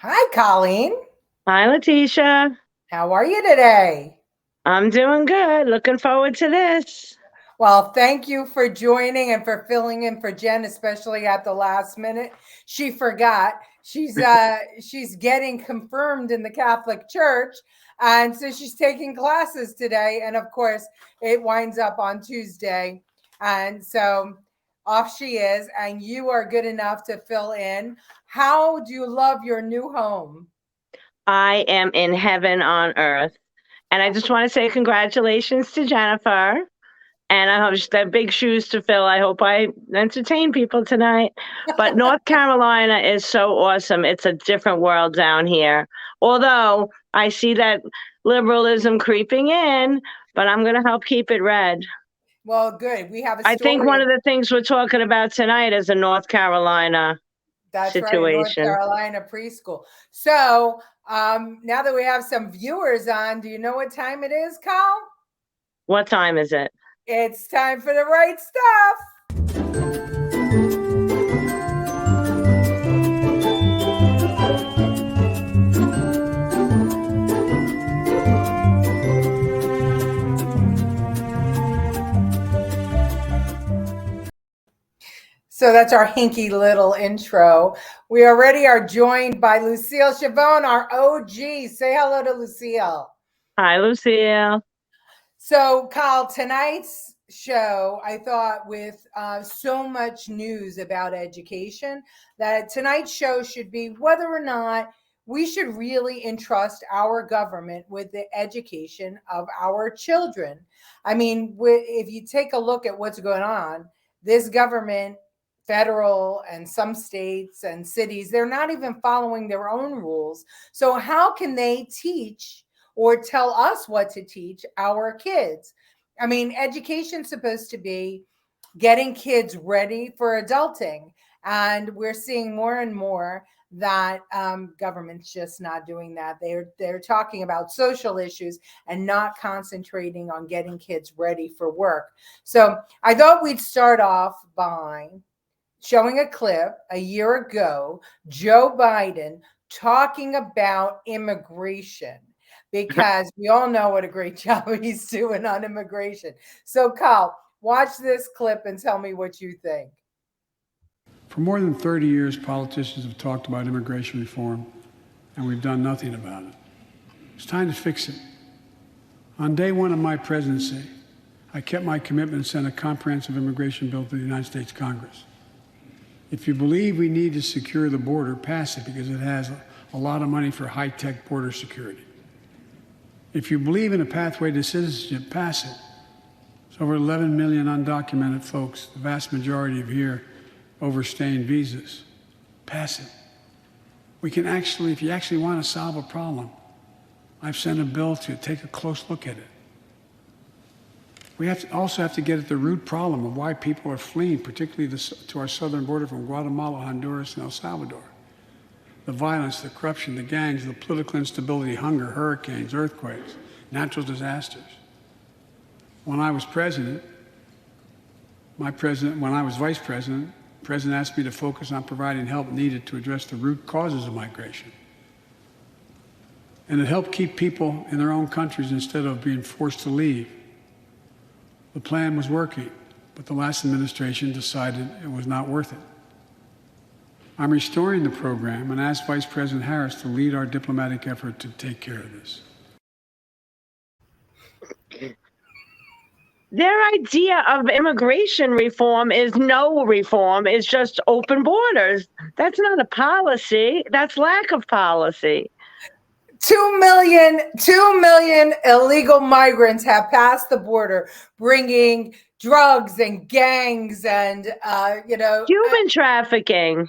Hi, Colleen. Hi, Leticia. How are you today? I'm doing good. Looking forward to this. Well, thank you for joining and for filling in for Jen, especially at the last minute. She forgot. She's getting confirmed in the Catholic Church, and so she's taking classes today. And of course, it winds up on Tuesday, and so off she is. And you are good enough to fill in. How do you love your new home? I am in heaven on earth. And I just want to say congratulations to Jennifer. And I hope they have big shoes to fill. I hope I entertain people tonight. But North Carolina is so awesome. It's a different world down here. Although I see that liberalism creeping in, but I'm going to help keep it red. Well, good. We have a I think story. one of the things we're talking about tonight is a North Carolina That's right, North situation. Carolina preschool. So now that we have some viewers on, do you know what time it is, Carl? What time is it? It's time for the right stuff. So that's our hinky little intro. We already are joined by Lucille Chavon, our OG. Say hello to Lucille. Hi, Lucille. So, Kyle, tonight's show, I thought with so much news about education, that tonight's show should be whether or not we should really entrust our government with the education of our children. I mean, if you take a look at what's going on, this government, federal and some states and cities, they're not even following their own rules. So, how can they teach or tell us what to teach our kids? I mean, education's supposed to be getting kids ready for adulting. And we're seeing more and more that government's just not doing that. They're talking about social issues and not concentrating on getting kids ready for work. So I thought we'd start off by showing a clip a year ago, Joe Biden talking about immigration, because we all know what a great job he's doing on immigration. So, Kyle, watch this clip and tell me what you think. For more than 30 years, politicians have talked about immigration reform, and we've done nothing about it. It's time to fix it. On day one of my presidency, I kept my commitment and sent a comprehensive immigration bill to the United States Congress. If you believe we need to secure the border, pass it, because it has a lot of money for high-tech border security. If you believe in a pathway to citizenship, pass it. There's over 11 million undocumented folks, the vast majority of here overstaying visas. Pass it. We can actually, if you actually want to solve a problem, I've sent a bill to take a close look at it. We also have to get at the root problem of why people are fleeing, particularly to our southern border from Guatemala, Honduras, and El Salvador. The violence, the corruption, the gangs, the political instability, hunger, hurricanes, earthquakes, natural disasters. When I was president, when I was vice president, the president asked me to focus on providing help needed to address the root causes of migration. And it helped keep people in their own countries instead of being forced to leave. The plan was working, but the last administration decided it was not worth it. I'm restoring the program and asked Vice President Harris to lead our diplomatic effort to take care of this. Their idea of immigration reform is no reform, it's just open borders. That's not a policy, that's lack of policy. 2 million illegal migrants have passed the border, bringing drugs and gangs and human trafficking.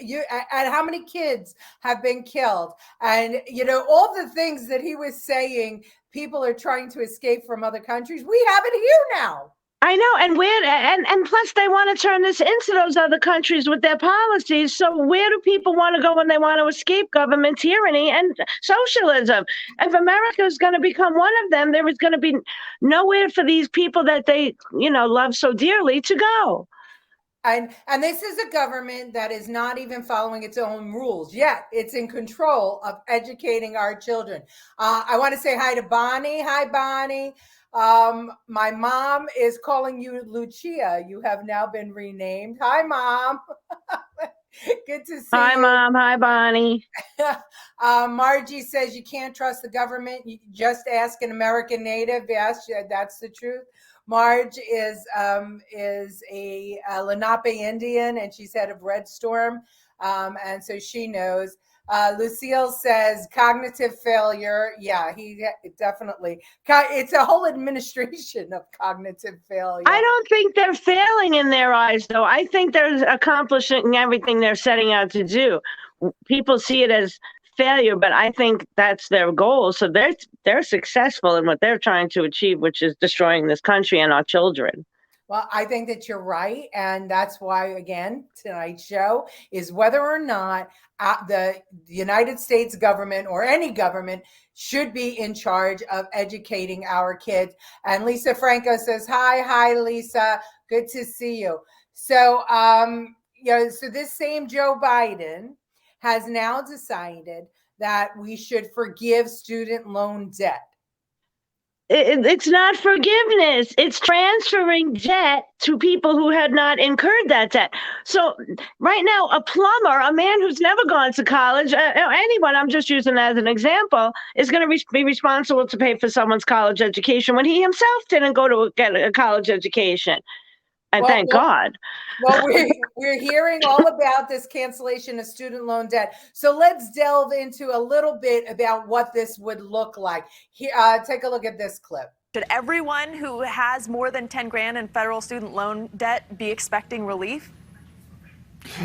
And how many kids have been killed? And all the things that he was saying, people are trying to escape from other countries. We have it here now. I know, and plus they want to turn this into those other countries with their policies. So where do people want to go when they want to escape government tyranny and socialism? If America is going to become one of them, there is going to be nowhere for these people that they, love so dearly to go. And this is a government that is not even following its own rules, yet it's in control of educating our children. I want to say hi to Bonnie. Hi, Bonnie. My mom is calling you Lucia. You have now been renamed. Hi, Mom. Good to see Hi, you. Mom. Hi, Bonnie. Margie says you can't trust the government. You just ask an American native. Yes, that's the truth. Marge is a Lenape Indian, and she's head of Red Storm, and so she knows. Lucille says cognitive failure. Yeah, he definitely. It's a whole administration of cognitive failure. I don't think they're failing in their eyes, though. I think they're accomplishing everything they're setting out to do. People see it as failure, but I think that's their goal. So they're successful in what they're trying to achieve, which is destroying this country and our children. Well, I think that you're right. And that's why, again, tonight's show is whether or not the United States government or any government should be in charge of educating our kids. And Lisa Franco says, hi, Lisa. Good to see you. So, so this same Joe Biden has now decided that we should forgive student loan debt. It's not forgiveness. It's transferring debt to people who had not incurred that debt. So right now, a plumber, a man who's never gone to college, anyone, I'm just using as an example, is going to be responsible to pay for someone's college education when he himself didn't go to get a college education. And thank God. Well, we're hearing all about this cancellation of student loan debt. So let's delve into a little bit about what this would look like. Here, take a look at this clip. Should everyone who has more than 10 grand in federal student loan debt be expecting relief?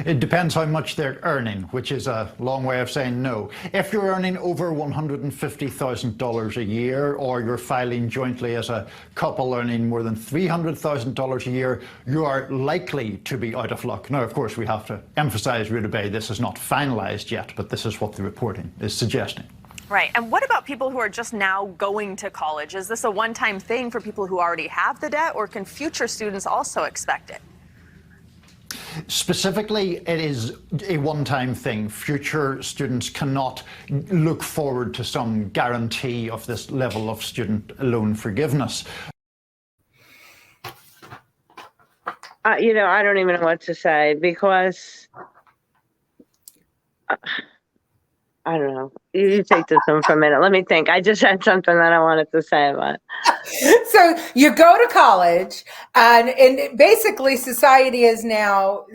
It depends how much they're earning, which is a long way of saying no. If you're earning over $150,000 a year, or you're filing jointly as a couple earning more than $300,000 a year, you are likely to be out of luck. Now, of course, we have to emphasize, Rita Bay, this is not finalized yet, but this is what the reporting is suggesting. Right. And what about people who are just now going to college? Is this a one-time thing for people who already have the debt, or can future students also expect it? Specifically, it is a one-time thing. Future students cannot look forward to some guarantee of this level of student loan forgiveness. I don't even know what to say, because I don't know. You take this one for a minute. Let me think. I just had something that I wanted to say about. So you go to college, and basically society is now,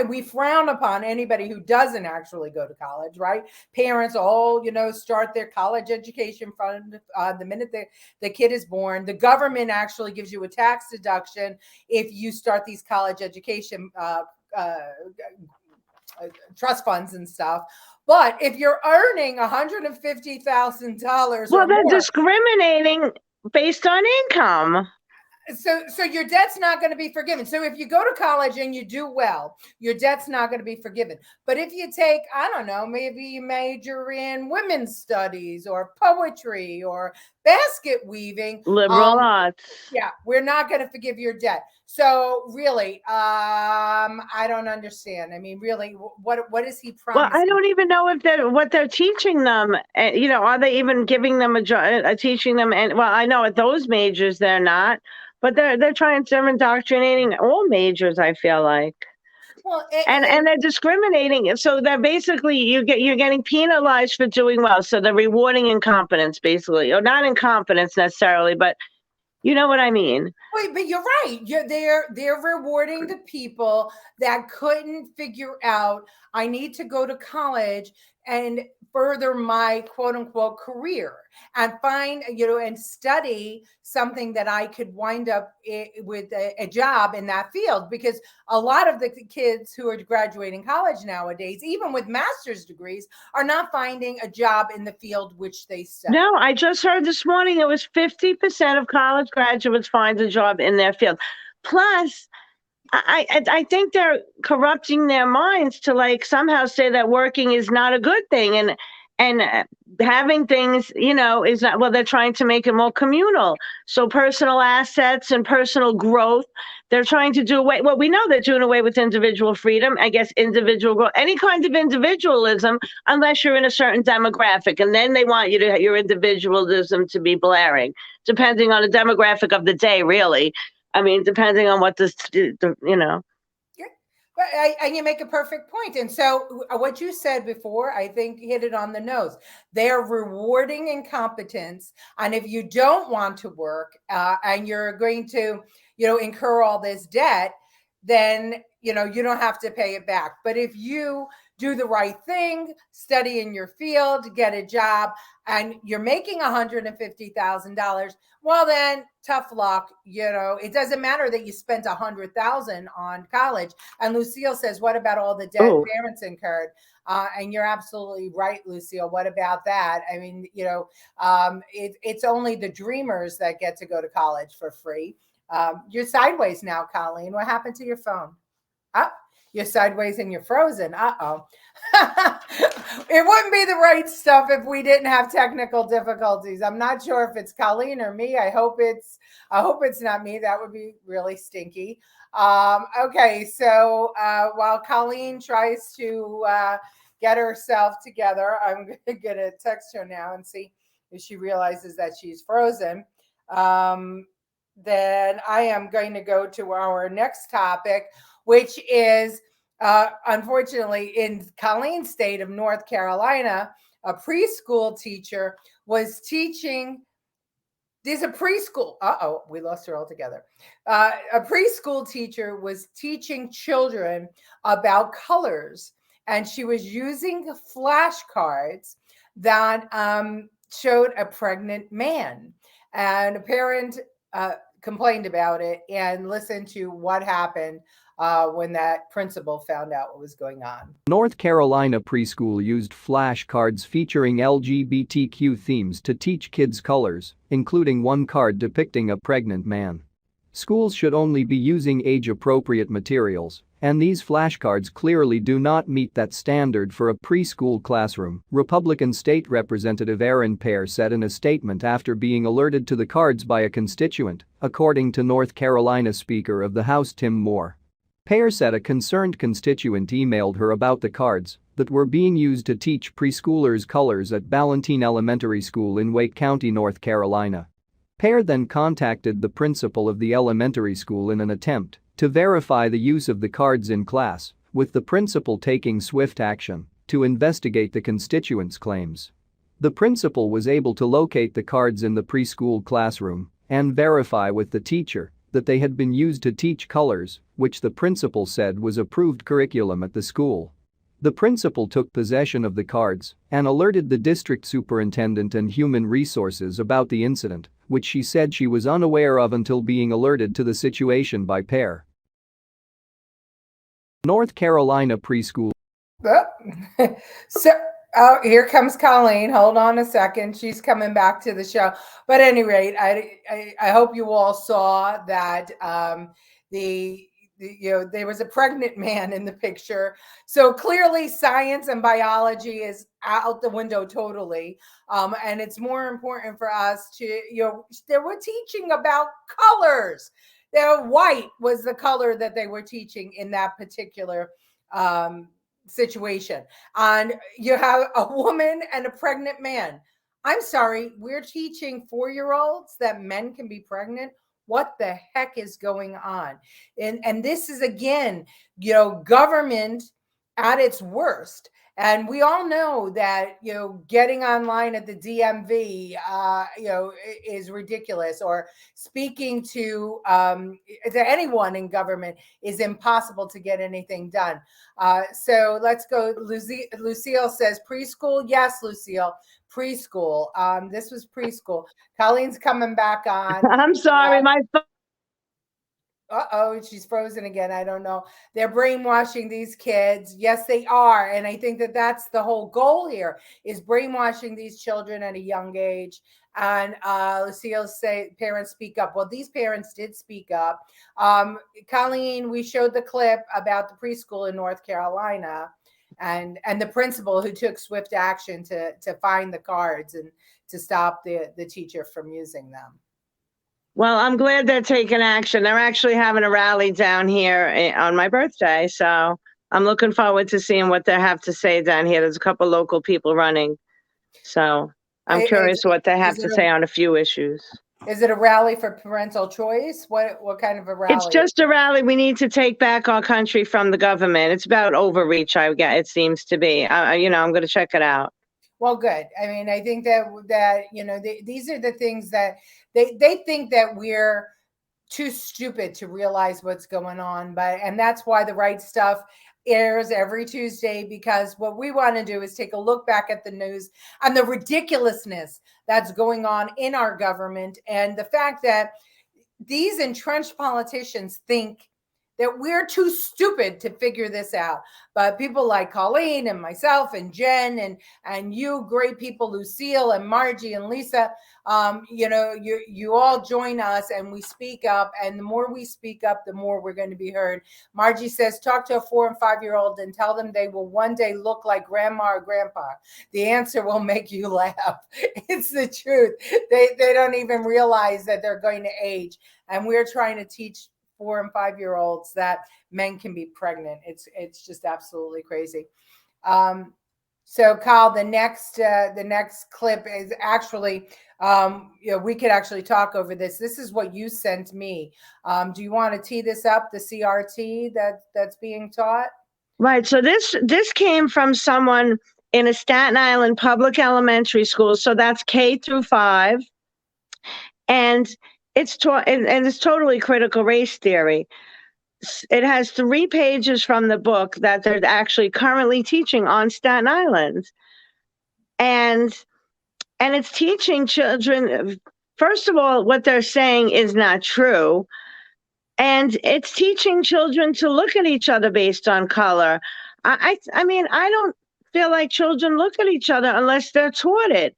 we frown upon anybody who doesn't actually go to college, right? Parents all, start their college education fund the minute the kid is born. The government actually gives you a tax deduction if you start these college education trust funds and stuff. But if you're earning $150,000, well, they're discriminating based on income. So your debt's not going to be forgiven. So if you go to college and you do well, your debt's not going to be forgiven. But if you take, I don't know, maybe you major in women's studies or poetry or basket weaving, liberal arts. Yeah, we're not going to forgive your debt. So really, I don't understand. I mean, really, what is he promising? Well, I don't even know if what they're teaching them. Are they even giving them teaching them? And well, I know at those majors they're not, but they're trying to indoctrinating all majors, I feel like. Well, and they're discriminating. So they're basically you're getting penalized for doing well. So they're rewarding incompetence, basically, or not incompetence necessarily, but you know what I mean. Wait, but you're right. They're rewarding the people that couldn't figure out, I need to go to college and further my quote unquote career and find, and study something that I could wind up with a job in that field. Because a lot of the kids who are graduating college nowadays, even with master's degrees, are not finding a job in the field which they study. No, I just heard this morning it was 50% of college graduates find a job in their field. Plus, I think they're corrupting their minds to somehow say that working is not a good thing. And And having things, is not, well, they're trying to make it more communal. So personal assets and personal growth, they're trying to do away. Well, we know they're doing away with individual freedom, I guess, individual growth, any kind of individualism, unless you're in a certain demographic. And then they want your individualism to be blaring, depending on the demographic of the day, really. I mean, depending on what And you make a perfect point. And so what you said before, I think hit it on the nose. They're rewarding incompetence. And if you don't want to work and you're going to, incur all this debt, then, you don't have to pay it back. But if you do the right thing, study in your field, get a job, and you're making $150,000, well, then tough luck. It doesn't matter that you spent $100,000 on college. And Lucille says, what about all the debt parents incurred? And you're absolutely right, Lucille. What about that? I mean, it's only the dreamers that get to go to college for free. You're sideways now, Colleen. What happened to your phone? You're sideways and you're frozen. It wouldn't be the right stuff if we didn't have technical difficulties. I'm not sure if it's Colleen or me. I hope it's not me. That would be really stinky. Okay, so while Colleen tries to get herself together, I'm going to text her now and see if she realizes that she's frozen. Then I am going to go to our next topic, which is, unfortunately, in Colleen's state of North Carolina, a preschool teacher was teaching. There's a preschool. We lost her altogether. A preschool teacher was teaching children about colors, and she was using flashcards that showed a pregnant man. And a parent complained about it, and listened to what happened when that principal found out what was going on. North Carolina preschool used flashcards featuring LGBTQ themes to teach kids colors, including one card depicting a pregnant man. Schools should only be using age-appropriate materials, and these flashcards clearly do not meet that standard for a preschool classroom, Republican State Representative Aaron Pear said in a statement after being alerted to the cards by a constituent, according to North Carolina Speaker of the House Tim Moore. Pear said a concerned constituent emailed her about the cards that were being used to teach preschoolers colors at Ballantine Elementary School in Wake County, North Carolina. Pear then contacted the principal of the elementary school in an attempt to verify the use of the cards in class, with the principal taking swift action to investigate the constituent's claims. The principal was able to locate the cards in the preschool classroom and verify with the teacher that they had been used to teach colors, which the principal said was approved curriculum at the school. The principal took possession of the cards and alerted the district superintendent and human resources about the incident, which she said she was unaware of until being alerted to the situation by Pear. North Carolina preschool. Here comes Colleen. Hold on a second. She's coming back to the show. But at any rate, I hope you all saw that there was a pregnant man in the picture. So clearly science and biology is out the window totally. And it's more important for us to, they were teaching about colors. White was the color that they were teaching in that particular situation. And you have a woman and a pregnant man. I'm sorry, we're teaching 4-year-olds that men can be pregnant. What the heck is going on? And this is, again, government at its worst. And we all know that, getting online at the DMV, is ridiculous, or speaking to anyone in government is impossible to get anything done. So let's go. Lucille says preschool. Yes, Lucille, preschool. This was preschool. Colleen's coming back on. I'm sorry, my phone. She's frozen again. I don't know. They're brainwashing these kids. Yes, they are. And I think that that's the whole goal here, is brainwashing these children at a young age. And Lucille say parents speak up. Well, these parents did speak up. Colleen, we showed the clip about the preschool in North Carolina. and the principal who took swift action to find the cards and to stop the teacher from using them. Well, I'm glad they're taking action. They're actually having a rally down here on my birthday. So I'm looking forward to seeing what they have to say down here. There's a couple local people running. So I'm curious what they have to say on a few issues. Is it a rally for parental choice? What kind of a rally? It's just a rally. We need to take back our country from the government. It's about overreach, I guess it seems to be. I'm going to check it out. Well, good. I mean, I think that these are the things that they think that we're too stupid to realize what's going on, and that's why the Right Stuff airs every Tuesday, because what we want to do is take a look back at the news and the ridiculousness that's going on in our government, and the fact that these entrenched politicians think that we're too stupid to figure this out. But people like Colleen and myself and Jen and you great people, Lucille and Margie and Lisa, you all join us and we speak up. And the more we speak up, the more we're going to be heard. Margie says, talk to a 4 and 5 year old and tell them they will one day look like grandma or grandpa. The answer will make you laugh. It's the truth. They don't even realize that they're going to age. And we're trying to teach 4 and 5 year olds that men can be pregnant. It's just absolutely crazy. So Kyle, the next clip is actually, we could actually talk over this. This is what you sent me. Do you want to tee this up, the CRT that's being taught? Right. So this came from someone in a Staten Island public elementary school. So that's K through 5. And it's taught, and it's totally critical race theory. It has 3 pages from the book that they're actually currently teaching on Staten Island. And it's teaching children, first of all, what they're saying is not true. And it's teaching children to look at each other based on color. I mean, I don't feel like children look at each other unless they're taught it.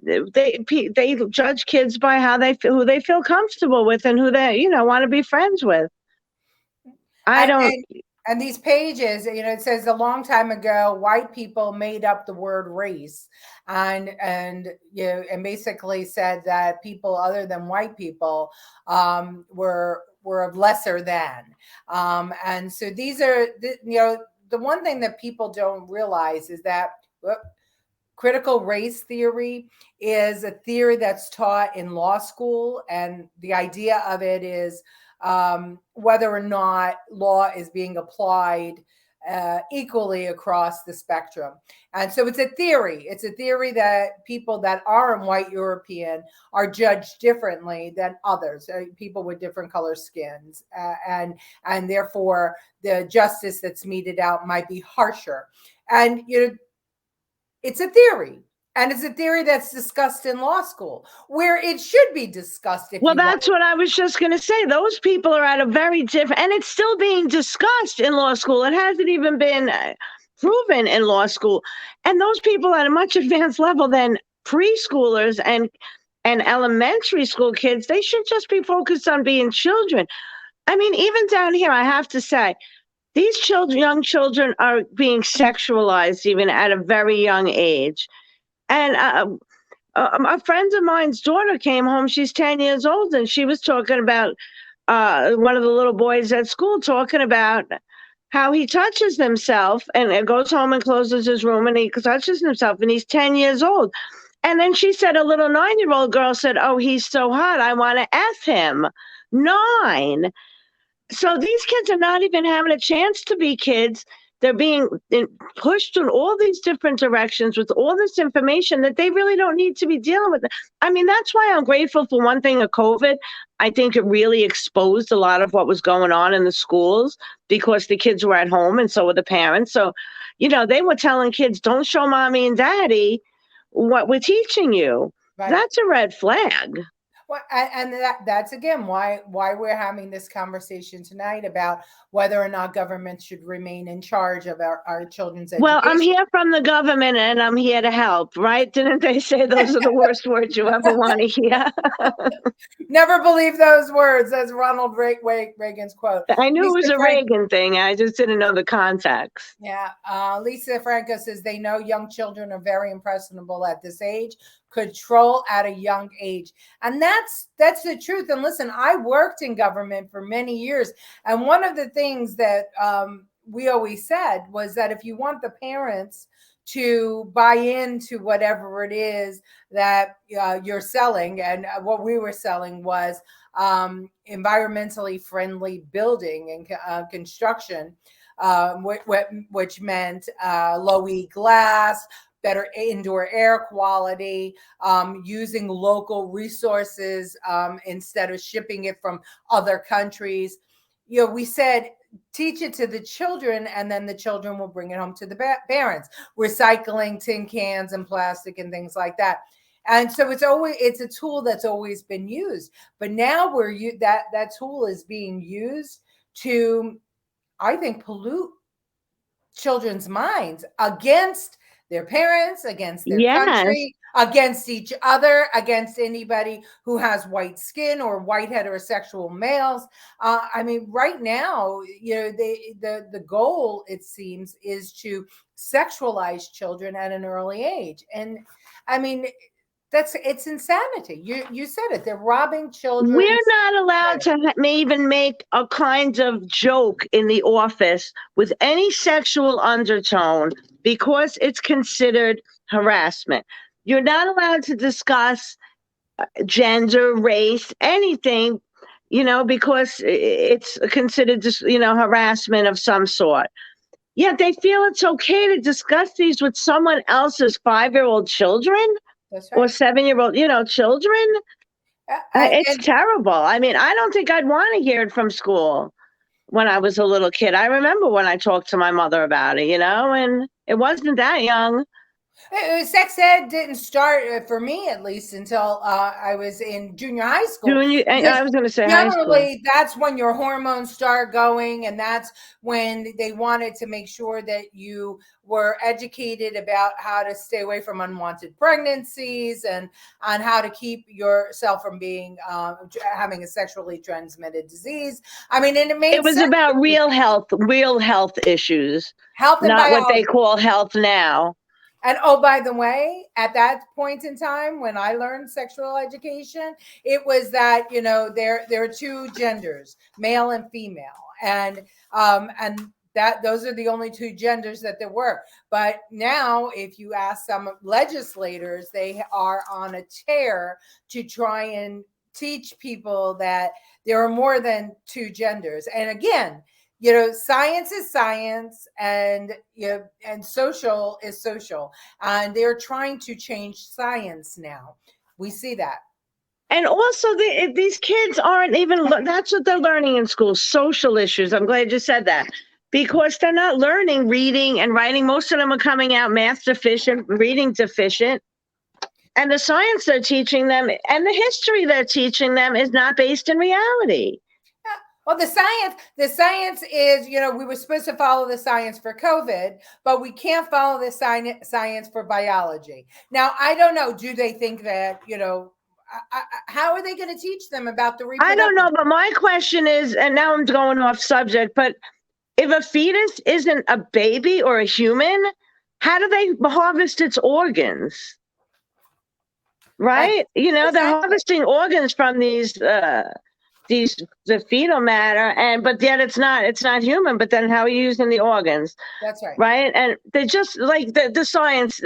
They judge kids by how they feel, who they feel comfortable with, and who they want to be friends with. And these pages, it says a long time ago, white people made up the word race, and basically said that people other than white people were of lesser than. And so these are the one thing that people don't realize is that. Critical race theory is a theory that's taught in law school. And the idea of it is whether or not law is being applied equally across the spectrum. And so it's a theory. It's a theory that people that are white European are judged differently than others, people with different color skins. And therefore, the justice that's meted out might be harsher. And, it's a theory, and it's a theory that's discussed in law school, where it should be discussed. Well, that's what I was just going to say. Those people are at a very different, and it's still being discussed in law school. It hasn't even been proven in law school. And those people at a much advanced level than preschoolers and elementary school kids, they should just be focused on being children. I mean, even down here, I have to say, these young children are being sexualized even at a very young age. And a friend of mine's daughter came home. She's 10 years old, and she was talking about one of the little boys at school talking about how he touches himself and goes home and closes his room and he touches himself, and he's 10 years old. And then she said, a little 9-year-old girl said, oh, he's so hot, I want to F him. 9. So these kids are not even having a chance to be kids. They're being pushed in all these different directions with all this information that they really don't need to be dealing with. I mean, that's why I'm grateful for one thing of COVID. I think it really exposed a lot of what was going on in the schools because the kids were at home and so were the parents. So, they were telling kids, don't show mommy and daddy what we're teaching you. Right. That's a red flag. Well, and that's again why we're having this conversation tonight about whether or not government should remain in charge of our children's Well, I'm education. here from the government and I'm here to help, right? Didn't they say those are the worst words you ever want to hear? Never believe those words. That's Ronald Reagan's quote. I knew it was Lisa a Frank, Reagan thing. I just didn't know the context. yeah. Lisa Franco says they know young children are very impressionable at this age, control at a young age, and that's the truth. And listen, I worked in government for many years, and one of the things that we always said was that if you want the parents to buy into whatever it is that you're selling, and what we were selling was environmentally friendly building and construction, which meant low E glass, better indoor air quality, using local resources instead of shipping it from other countries. We said, teach it to the children, and then the children will bring it home to the parents. Recycling tin cans and plastic and things like that. And so it's a tool that's always been used, but now that tool is being used to, I think, pollute children's minds against their parents, against their country, against each other, against anybody who has white skin or white heterosexual males. I mean, right now, the goal, it seems, is to sexualize children at an early age. And I mean, it's insanity. You said it. They're robbing children. We're not allowed to even make a kind of joke in the office with any sexual undertone because it's considered harassment. You're not allowed to discuss gender, race, anything, because it's considered just, harassment of some sort. Yet they feel it's okay to discuss these with someone else's 5-year-old children. That's right. Or 7-year-old, children. It's terrible. I mean, I don't think I'd want to hear it from school when I was a little kid. I remember when I talked to my mother about it, and it wasn't that young. Sex ed didn't start, for me at least, until I was in junior high school. I was going to say generally, that's when your hormones start going, and that's when they wanted to make sure that you were educated about how to stay away from unwanted pregnancies and on how to keep yourself from being having a sexually transmitted disease. I mean, and it was sense. About real health issues, health and not biology. What they call health now. And oh, by the way, at that point in time, when I learned sexual education, it was that, there are two genders, male and female. And that those are the only two genders that there were. But now, if you ask some legislators, they are on a tear to try and teach people that there are more than two genders. And again, science is science, and and social is social, and they're trying to change science now. We see that. And also, these kids aren't even, that's what they're learning in school, social issues. I'm glad you said that, because they're not learning reading and writing. Most of them are coming out math deficient, reading deficient. And the science they're teaching them and the history they're teaching them is not based in reality. Well, the science is, we were supposed to follow the science for COVID, but we can't follow the science for biology. Now, I don't know. Do they think that, how are they going to teach them about the reproduction? I don't know, but my question is, and now I'm going off subject, but if a fetus isn't a baby or a human, how do they harvest its organs? Right? They're harvesting organs from the fetal matter, but yet it's not human. But then how are you using the organs? That's right. Right. And they're just like the science,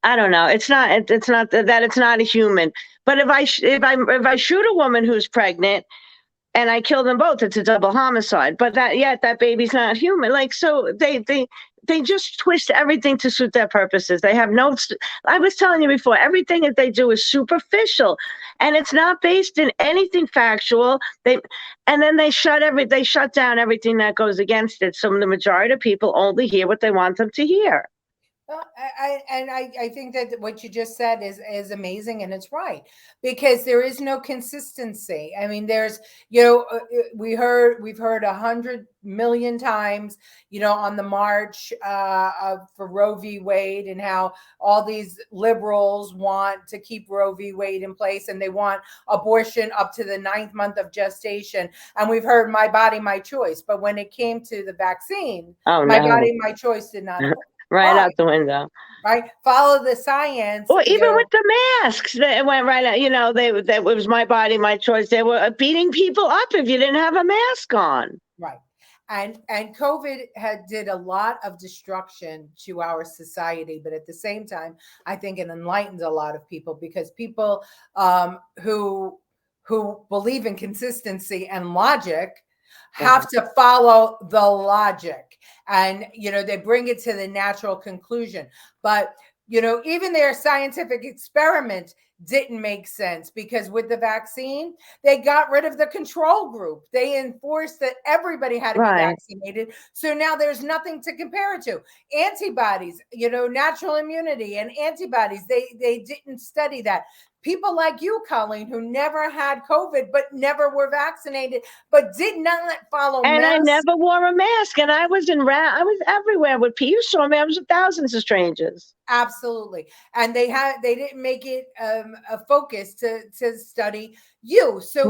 I don't know. It's not that it's not a human. But if I shoot a woman who's pregnant and I kill them both, it's a double homicide. But that baby's not human. So they just twist everything to suit their purposes. They have I was telling you before, everything that they do is superficial and it's not based in anything factual. And then they shut down everything that goes against it. So the majority of people only hear what they want them to hear. I think that what you just said is amazing, and it's right, because there is no consistency. I mean, there's, we've heard 100 million times, on the march for Roe v. Wade, and how all these liberals want to keep Roe v. Wade in place, and they want abortion up to the 9th month of gestation. And we've heard my body, my choice. But when it came to the vaccine, Oh, my no. body, my choice did not apply. Right Why? out the window. Right? Follow the science. Or even with the masks, that went right out. That was my body, my choice. They were beating people up if you didn't have a mask on. Right. And COVID did a lot of destruction to our society, but at the same time, I think it enlightened a lot of people, because people who believe in consistency and logic have to follow the logic, and they bring it to the natural conclusion. But even their scientific experiment didn't make sense, because with the vaccine, they got rid of the control group. They enforced that everybody had to be vaccinated. So now there's nothing to compare it to. Antibodies, natural immunity and antibodies, they didn't study that. People like you, Colleen, who never had COVID, but never were vaccinated, but did not follow And masks. I never wore a mask, and I was I was everywhere with people. You saw me. I was with thousands of strangers. Absolutely. And they didn't make it a focus to study you. So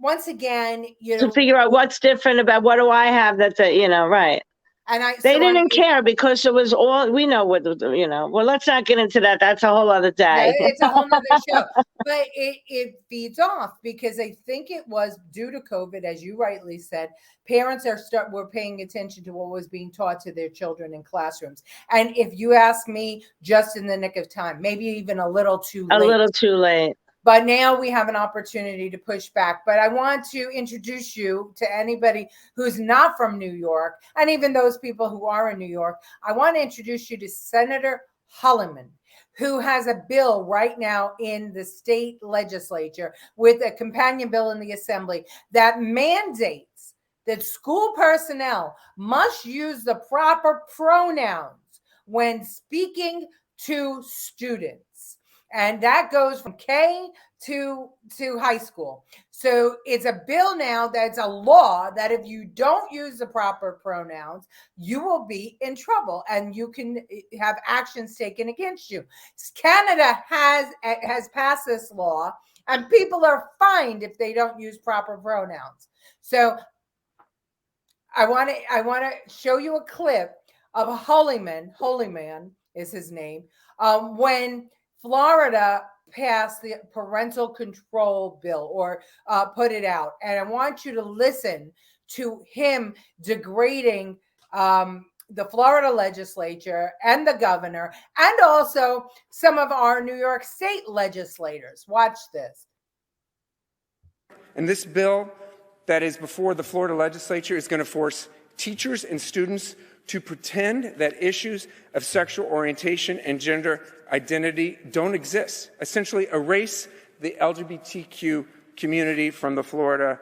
once again, to figure out what's different about what do I have that's right. And they didn't care, because it was all, we know what, well, let's not get into that. That's a whole other day. It's a whole nother show. But it feeds off, because I think it was due to COVID, as you rightly said. Parents were paying attention to what was being taught to their children in classrooms. And if you ask me, just in the nick of time, maybe even a little too late. A little too late. But now we have an opportunity to push back. But I want to introduce you to anybody who's not from New York, and even those people who are in New York. I want to introduce you to Senator Holloman, who has a bill right now in the state legislature, with a companion bill in the assembly, that mandates that school personnel must use the proper pronouns when speaking to students. And that goes from K to high school. So it's a bill now that's a law that if you don't use the proper pronouns, you will be in trouble, and you can have actions taken against you. Canada has passed this law, and people are fined if they don't use proper pronouns. So I want to show you a clip of Holyman is his name, when Florida passed the parental control bill, or put it out. And I want you to listen to him degrading the Florida legislature and the governor, and also some of our New York State legislators. Watch this. And this bill that is before the Florida legislature is going to force teachers and students to pretend that issues of sexual orientation and gender identity don't exist, essentially erase the LGBTQ community from the Florida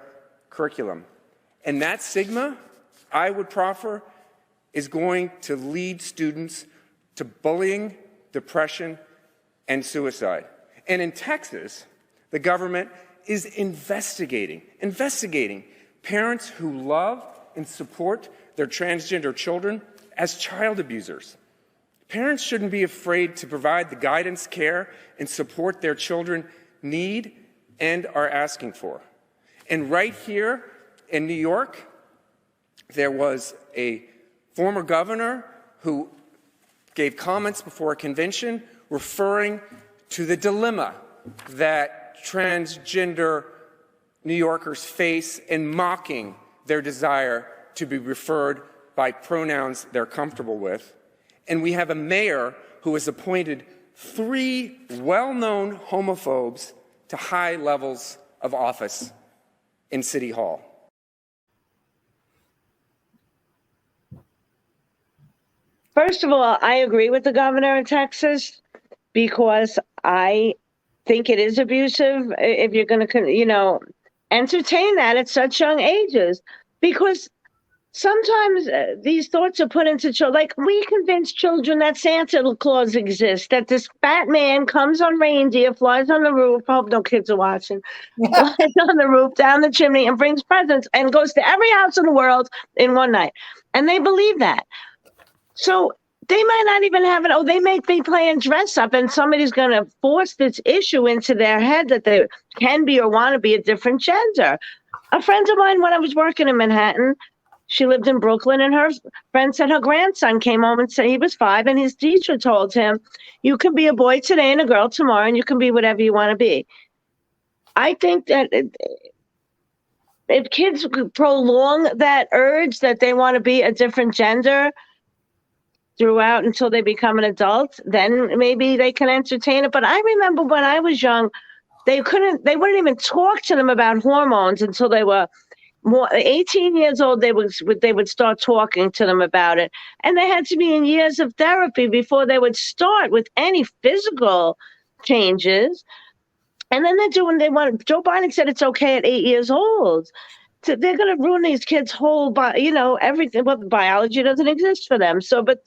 curriculum. And that stigma, I would proffer, is going to lead students to bullying, depression, and suicide. And in Texas, the government is investigating parents who love and support their transgender children as child abusers. Parents shouldn't be afraid to provide the guidance, care, and support their children need and are asking for. And right here in New York, there was a former governor who gave comments before a convention referring to the dilemma that transgender New Yorkers face in mocking their desire to be referred by pronouns they're comfortable with. And we have a mayor who has appointed 3 well-known homophobes to high levels of office in City Hall. First of all, I agree with the governor of Texas, because I think it is abusive if you're going to, entertain that at such young ages. Because sometimes these thoughts are put into children. Like, we convince children that Santa Claus exists, that this Batman comes on reindeer, flies on the roof. I hope no kids are watching. Flies on the roof, down the chimney, and brings presents and goes to every house in the world in one night. And they believe that. So they might not even have it. Oh, they may be playing dress up, and somebody's going to force this issue into their head that they can be or want to be a different gender. A friend of mine, when I was working in Manhattan, she lived in Brooklyn, and her friend said her grandson came home and said he was 5, and his teacher told him, you can be a boy today and a girl tomorrow, and you can be whatever you want to be. I think that if kids prolong that urge that they want to be a different gender throughout until they become an adult, then maybe they can entertain it. But I remember when I was young, they wouldn't even talk to them about hormones until they were more 18 years old. They would start talking to them about it, and they had to be in years of therapy before they would start with any physical changes. And then Joe Biden said it's okay at 8 years old. So they're going to ruin these kids' whole, everything. Well, biology doesn't exist for them. So, but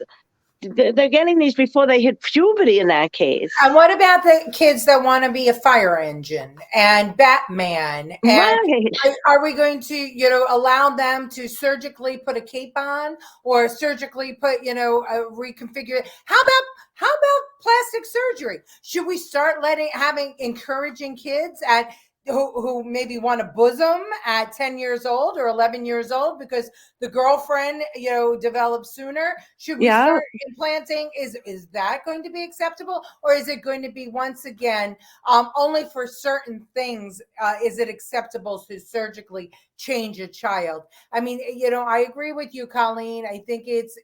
they're getting these before they hit puberty in that case. And what about the kids that want to be a fire engine and Batman? And Right. are we going to, allow them to surgically put a cape on or surgically put, reconfigure? How about plastic surgery? Should we start encouraging kids who maybe want a bosom at 10 years old or 11 years old because the girlfriend, develops sooner? Should we start implanting? Is that going to be acceptable? Or is it going to be, once again, only for certain things, is it acceptable to surgically change a child? I mean, I agree with you, Colleen. I think it's,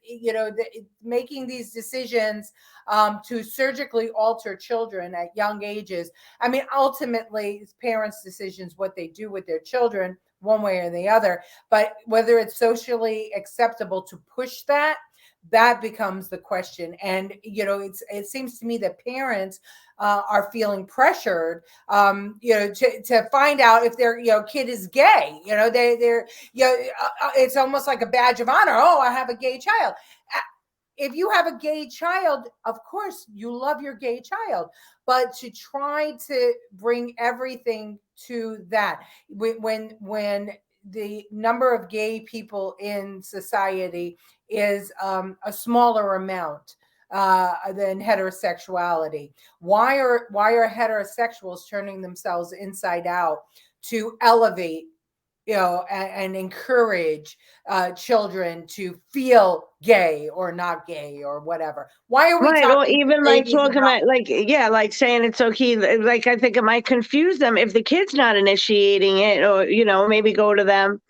making these decisions to surgically alter children at young ages. I mean, ultimately, it's parents' decisions what they do with their children, one way or the other. But whether it's socially acceptable to push that becomes the question. And it seems to me that parents are feeling pressured, to find out if their kid is gay. It's almost like a badge of honor. Oh, I have a gay child. If you have a gay child, of course you love your gay child, but to try to bring everything to that, when the number of gay people in society is a smaller amount than heterosexuality, why are heterosexuals turning themselves inside out to elevate and encourage children to feel gay or not gay or whatever? Why are we Right, or even like talking about like saying it's okay. Like, I think it might confuse them if the kid's not initiating it, or maybe go to them.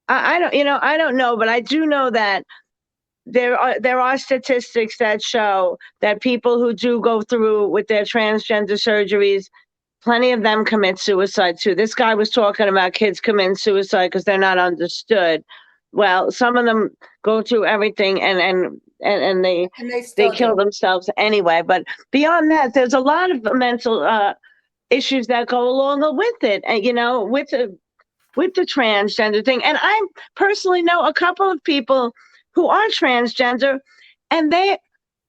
I don't know, but I do know that there are statistics that show that people who do go through with their transgender surgeries, plenty of them commit suicide too. This guy was talking about kids committing suicide because they're not understood. Well, some of them go through everything and they kill themselves anyway. But beyond that, there's a lot of mental issues that go along with it, and with the transgender thing. And I personally know a couple of people who are transgender, and they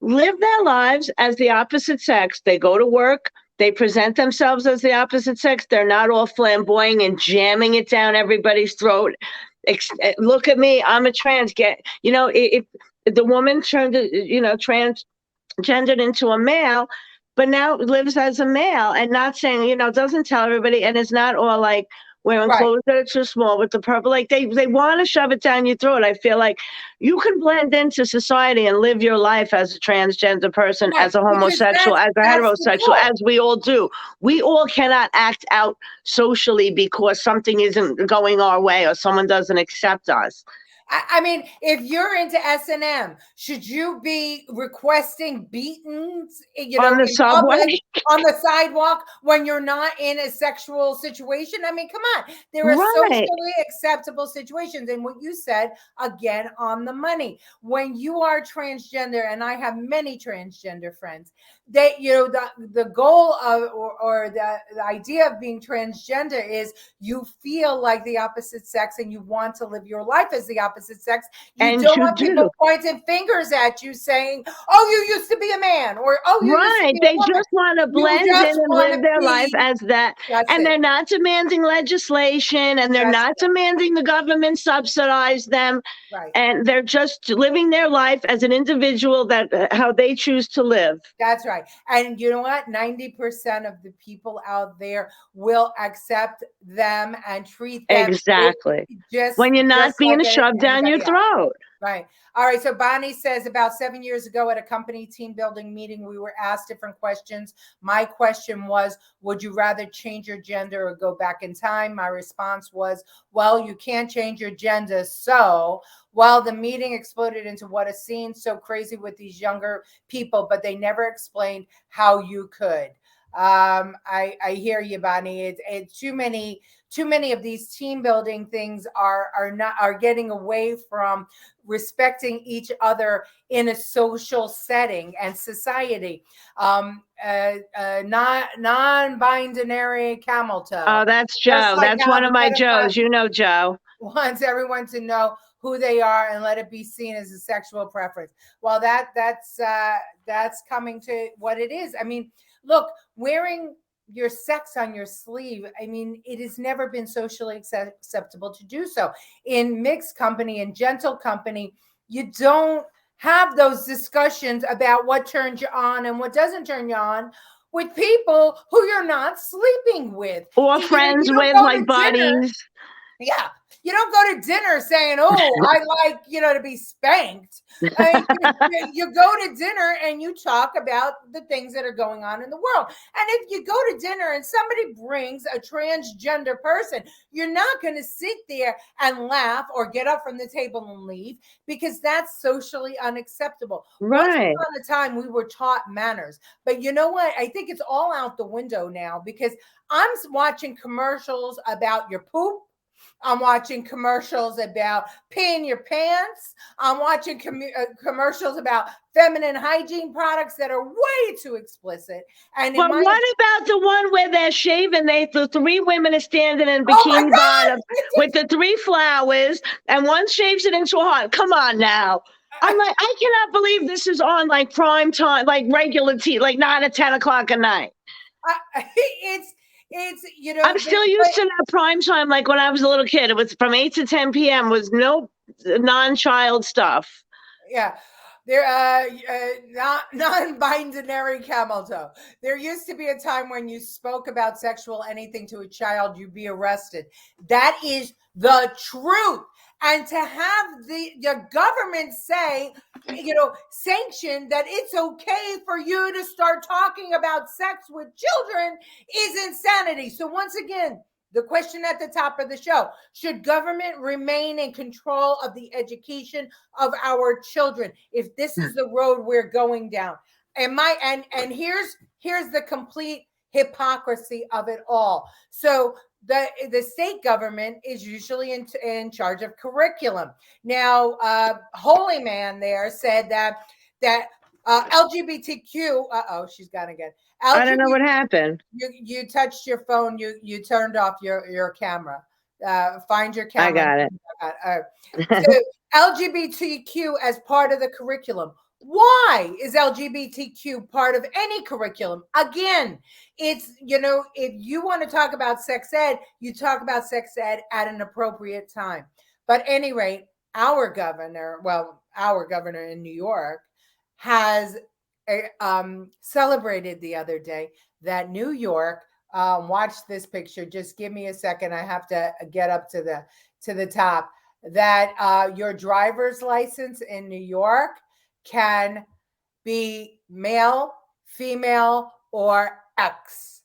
live their lives as the opposite sex. They go to work. They present themselves as the opposite sex. They're not all flamboyant and jamming it down everybody's throat. Look at me, I'm a trans. If the woman transgendered into a male, but now lives as a male and not saying, doesn't tell everybody, and is not all like wearing clothes that are too small with the purple. Like they want to shove it down your throat. I feel like you can blend into society and live your life as a transgender person, as a homosexual, as a heterosexual, as we all do. We all cannot act out socially because something isn't going our way or someone doesn't accept us. I mean, if you're into S&M, should you be requesting beatings, on the subway, public, on the sidewalk, when you're not in a sexual situation? I mean, come on. There are socially acceptable situations. And what you said, again, on the money. When you are transgender, and I have many transgender friends, the goal of or the idea of being transgender is you feel like the opposite sex and you want to live your life as the opposite opposite sex. You And don't you want people do. pointing fingers at you saying, "Oh, you used to be a man," or "Oh, you used to Right. be a They woman." just want to You blend in just and want live to their life be. as that. That's And it. they're not demanding legislation, and they're That's not demanding the government subsidize them. right. And they're just living their life as an individual, that how they choose to live. That's right. And you know what? 90% of the people out there will accept them and treat them Exactly. just When you're not being like shoved down your anybody else. throat. Right. All right. So Bonnie says about 7 years ago at a company team building meeting, we were asked different questions. My question was, would you rather change your gender or go back in time? My response was, well, you can't change your gender. So, well, the meeting exploded into what is seen so crazy with these younger people, but they never explained how you could. I hear you, Bonnie. It's too many of these team building things are getting away from respecting each other in a social setting and society. Non-binary camel toe. Oh, that's Just Joe. like That's how one of the my pedophile Joes. You know Joe. wants everyone to know who they are and let it be seen as a sexual preference. Well, that's coming to what it is. I mean, look, wearing your sex on your sleeve, I mean, it has never been socially acceptable to do so. In mixed company and gentle company, you don't have those discussions about what turns you on and what doesn't turn you on with people who you're not sleeping with. Or You know, friends you don't with, go to like dinner. buddies. Yeah. You don't go to dinner saying, "Oh, I like, to be spanked." You go to dinner and you talk about the things that are going on in the world. And if you go to dinner and somebody brings a transgender person, you're not going to sit there and laugh or get up from the table and leave, because that's socially unacceptable. Once Right. upon a time, we were taught manners. But you know what? I think it's all out the window now, because I'm watching commercials about your poop. I'm watching commercials about peeing your pants. I'm watching commercials about feminine hygiene products that are way too explicit. And in But my what about the one where they're shaving? The three women are standing in oh my bikini God, bottoms with the three flowers, and one shaves it into a heart. Come on now. I'm like, I cannot believe this is on like prime time, like regular TV, like 9 or 10 o'clock at night. it's I'm still used to that prime time, like when I was a little kid. It was from 8 to 10 p.m. was no non-child stuff. Yeah. There, non-binary camel toe. There used to be a time when you spoke about sexual anything to a child, you'd be arrested. That is the truth. And to have the government say, sanction that it's okay for you to start talking about sex with children is insanity. So once again, the question at the top of the show: should government remain in control of the education of our children if this is the road we're going down? And here's the complete hypocrisy of it all. So the state government is usually in charge of curriculum. Now, Holy Man there said that LGBTQ. She's gone again. I don't know what happened. You touched your phone. You turned off your camera. Find your camera. I got it. So LGBTQ as part of the curriculum. Why is LGBTQ part of any curriculum? Again, it's, if you want to talk about sex ed, you talk about sex ed at an appropriate time. But at any rate, our governor in New York has celebrated the other day that New York, watch this picture. Just give me a second. I have to get up to the top. That your driver's license in New York can be male, female, or X.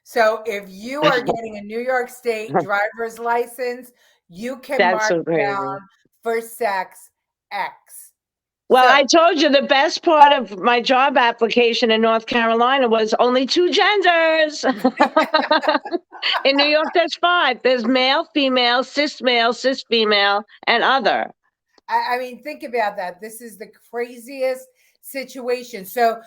So if you are getting a New York State driver's license, you can mark down for sex X. Well, I told you the best part of my job application in North Carolina was only 2 genders. In New York, there's 5. There's male, female, cis female, and other. I mean, think about that. This is the craziest situation. So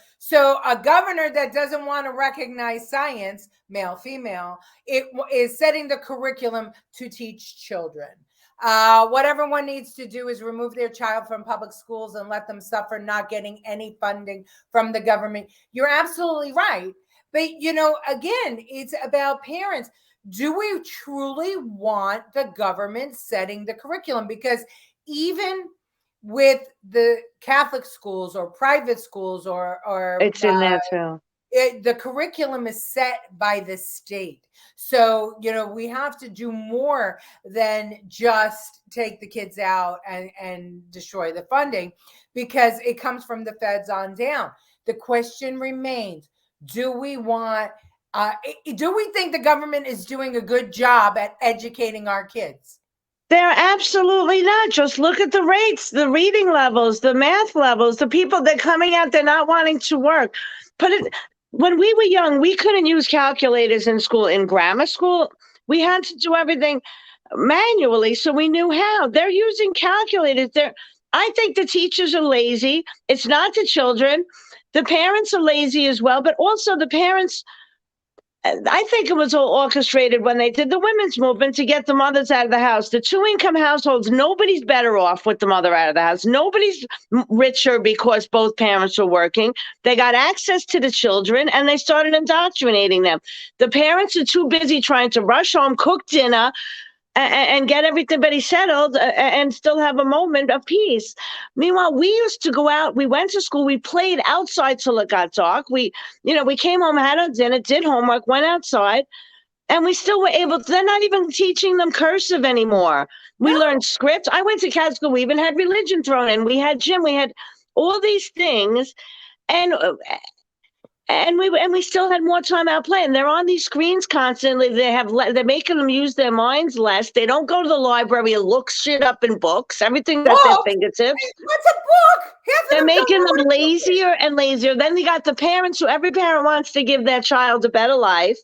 a governor that doesn't want to recognize science, male, female, it is setting the curriculum to teach children. What everyone needs to do is remove their child from public schools and let them suffer not getting any funding from the government. You're absolutely right. But, again, it's about parents. Do we truly want the government setting the curriculum? Because even with the Catholic schools or private schools or It's in there too. the curriculum is set by the state. So, we have to do more than just take the kids out and destroy the funding, because it comes from the feds on down. The question remains, do we think the government is doing a good job at educating our kids? They're absolutely not. Just look at the rates, the reading levels, the math levels, the people that are coming out, they're not wanting to work. When we were young, we couldn't use calculators in school. In grammar school, we had to do everything manually, so we knew how. They're using calculators. I think the teachers are lazy. It's not the children. The parents are lazy as well, but also the parents, I think it was all orchestrated when they did the women's movement to get the mothers out of the house. The two-income households, nobody's better off with the mother out of the house. Nobody's richer because both parents were working. They got access to the children, and they started indoctrinating them. The parents are too busy trying to rush home, cook dinner, and get everybody settled and still have a moment of peace. Meanwhile, we used to go out, we went to school, we played outside till it got dark. We came home, had our dinner, did homework, went outside, and we still were able to. They're not even teaching them cursive anymore. We learned script. I went to Catholic school. We even had religion thrown in. We had gym. We had all these things. And we still had more time out playing. They're on these screens constantly. They're making them use their minds less. They don't go to the library and look shit up in books. Everything's at their fingertips. What's a book? They're making them lazier and lazier. Then you got the parents, who every parent wants to give their child a better life,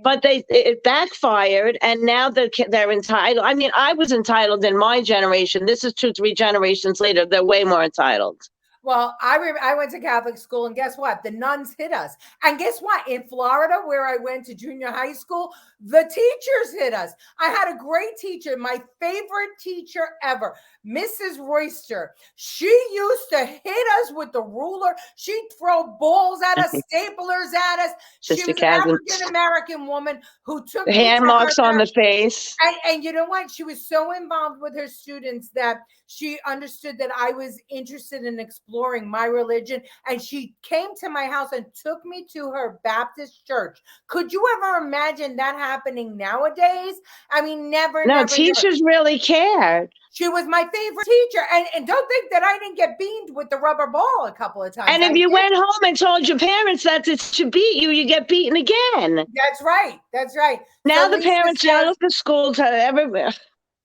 but it backfired, and now they're entitled. I mean, I was entitled in my generation. This is 2-3 generations later. They're way more entitled. Well, I went to Catholic school, and guess what? The nuns hit us. And guess what? In Florida, where I went to junior high school, the teachers hit us. I had a great teacher, my favorite teacher ever, Mrs. Royster. She used to hit us with the ruler. She'd throw balls at us, staplers at us. She was an African-American woman who took hand marks on the face. And you know what? She was so involved with her students that she understood that I was interested in exploring my religion. And she came to my house and took me to her Baptist church. Could you ever imagine that happening nowadays? I mean, never. Teachers really cared. She was my favorite teacher. And don't think that I didn't get beamed with the rubber ball a couple of times. And if you went home and told your parents that it should beat you, you get beaten again. That's right. That's right. Now so the parents yell at the school to everywhere.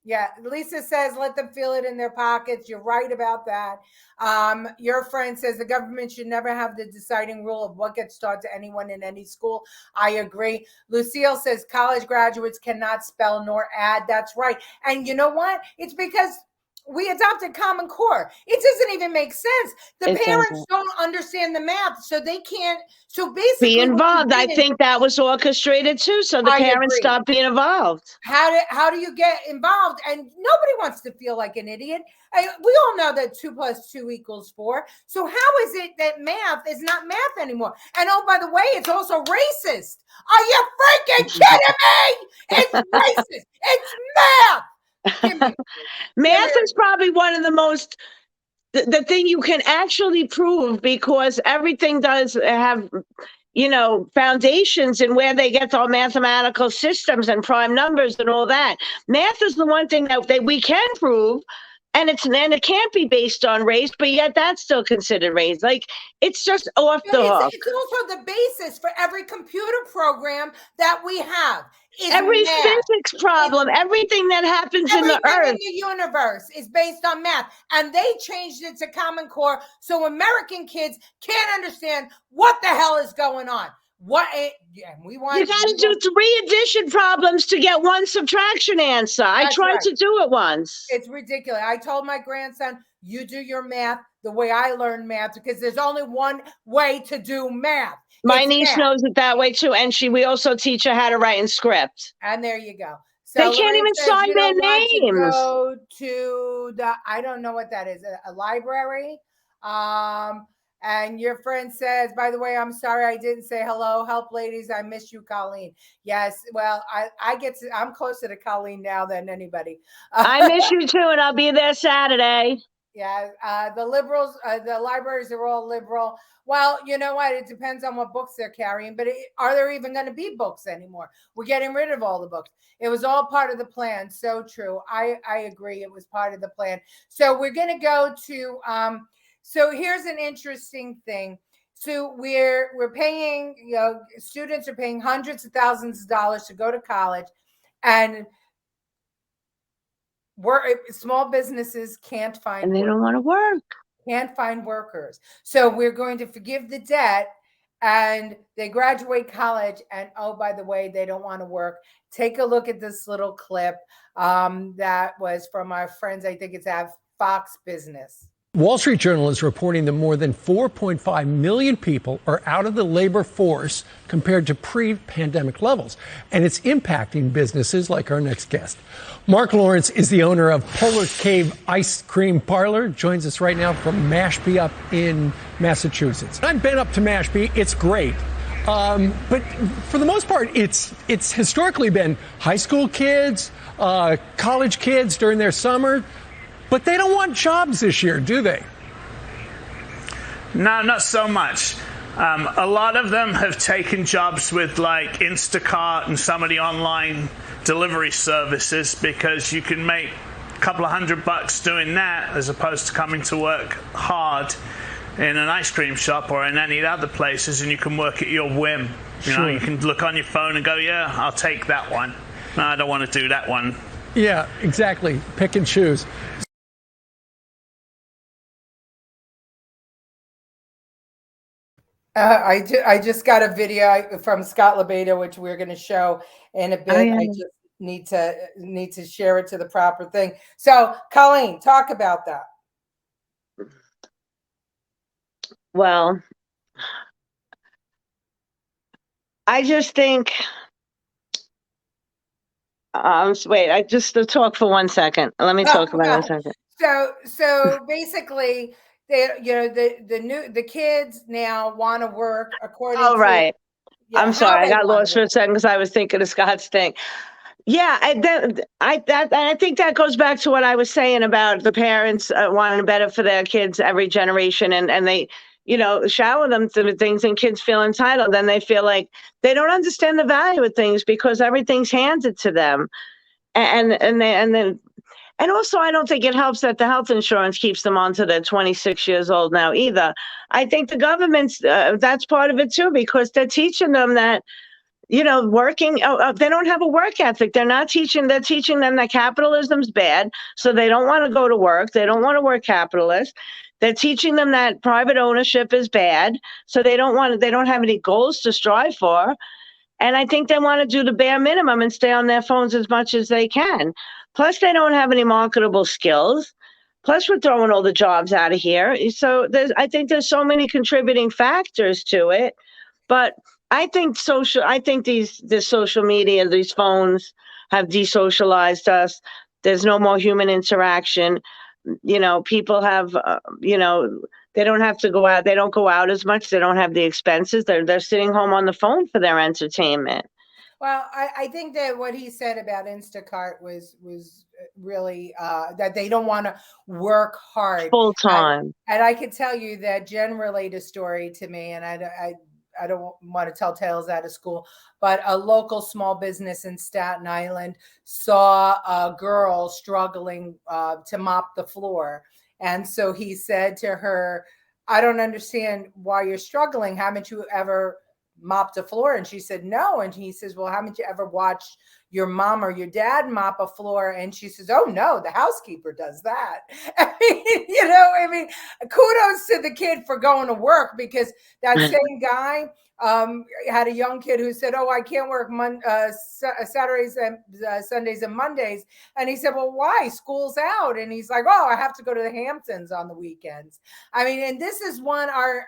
Yeah, Lisa says, let them feel it in their pockets. You're right about that. Your friend says the government should never have the deciding rule of what gets taught to anyone in any school. I agree. Lucille says college graduates cannot spell nor add. That's right. And you know what? It's because we adopted Common Core. It doesn't even make sense. The parents don't understand the math, so they can't. So basically, be involved. I think that was orchestrated too, so the parents stopped being involved. How do you get involved? And nobody wants to feel like an idiot. We all know that 2 + 2 = 4. So how is it that math is not math anymore? And oh, by the way, it's also racist. Are you freaking kidding me? It's racist. It's math. Math is probably one of the most, the thing you can actually prove, because everything does have, foundations in where they get all mathematical systems and prime numbers and all that. Math is the one thing that we can prove, and it can't be based on race, but yet that's still considered race. Like, it's just off the hook. It's also the basis for every computer program that we have. Every physics problem, everything that happens in the earth. In the universe is based on math. And they changed it to Common Core so American kids can't understand what the hell is going on. You got to do 3 addition problems to get 1 subtraction answer. I tried to do it once. It's ridiculous. I told my grandson, you do your math the way I learned math, because there's only one way to do math. My niece knows it that way too. And we also teach her how to write in script. And there you go. So They can't Lorraine even says sign you their don't want to names. go to the, I don't know what that is, a library. And your friend says, by the way, I'm sorry I didn't say hello. Help, ladies. I miss you, Colleen. Yes. Well, I'm closer to Colleen now than anybody. I miss you too, and I'll be there Saturday. Yeah, the liberals, the libraries are all liberal. Well, you know what? It depends on what books they're carrying, but are there even going to be books anymore? We're getting rid of all the books. It was all part of the plan. So true. I agree. It was part of the plan. So we're going to go to, so here's an interesting thing. So we're paying, students are paying hundreds of thousands of dollars to go to college, and small businesses can't find And they don't want to work. Can't find workers. So we're going to forgive the debt, and they graduate college, and oh, by the way, they don't want to work. Take a look at this little clip that was from our friends. I think it's at Fox Business. Wall Street Journal is reporting that more than 4.5 million people are out of the labor force compared to pre-pandemic levels, and it's impacting businesses like our next guest. Mark Lawrence is the owner of Polar Cave Ice Cream Parlor, joins us right now from Mashpee up in Massachusetts. I've been up to Mashpee. It's great. But for the most part, it's historically been high school kids, college kids during their summer. But they don't want jobs this year, do they? No, not so much. A lot of them have taken jobs with like Instacart and some of the online delivery services because you can make a couple of $100 doing that as opposed to coming to work hard in an ice cream shop or in any other places, and you can work at your whim. You know, you can look on your phone and go, yeah, I'll take that one. No, I don't want to do that one. Yeah, exactly. Pick and choose. I just got a video from Scott LeBeda, which we're going to show in a bit. Oh, yeah. I just need to share it to the proper thing. So, Colleen, talk about that. Well, I just think. Wait, I just to talk for 1 second. Let me talk about it 1 second. So basically, the kids now want to work according to. Oh, right. Yeah, I'm sorry, I got lost for work. a second because I was thinking of Scott's thing. Yeah, I think that goes back to what I was saying about the parents wanting better for their kids every generation, and they, shower them to things, and kids feel entitled. Then they feel like they don't understand the value of things because everything's handed to them, and also, I don't think it helps that the health insurance keeps them on to they're 26 years old now either. I think the government's, that's part of it too, because they're teaching them that, working, they don't have a work ethic. They're teaching them that capitalism's bad. So they don't want to go to work. They don't want to work capitalist. They're teaching them that private ownership is bad. So they don't have any goals to strive for. And I think they want to do the bare minimum and stay on their phones as much as they can. Plus, they don't have any marketable skills. Plus, we're throwing all the jobs out of here. So I think there's so many contributing factors to it. But I think this social media, these phones have desocialized us. There's no more human interaction. People have, they don't have to go out. They don't go out as much. They don't have the expenses. They're sitting home on the phone for their entertainment. Well, I think that what he said about Instacart was really that they don't want to work hard Full time. And I could tell you that Jen relayed a story to me, and I don't want to tell tales out of school, but a local small business in Staten Island saw a girl struggling to mop the floor. And so he said to her, I don't understand why you're struggling. Haven't you ever mopped a floor? And she said, no. And he says, well, haven't you ever watched your mom or your dad mop a floor? And she says, oh no, the housekeeper does that. I mean, kudos to the kid for going to work, because that same guy had a young kid who said, oh, I can't work Saturdays and Sundays and Mondays. And he said, well, why? School's out. And he's like, oh, I have to go to the Hamptons on the weekends. I mean, and this is one our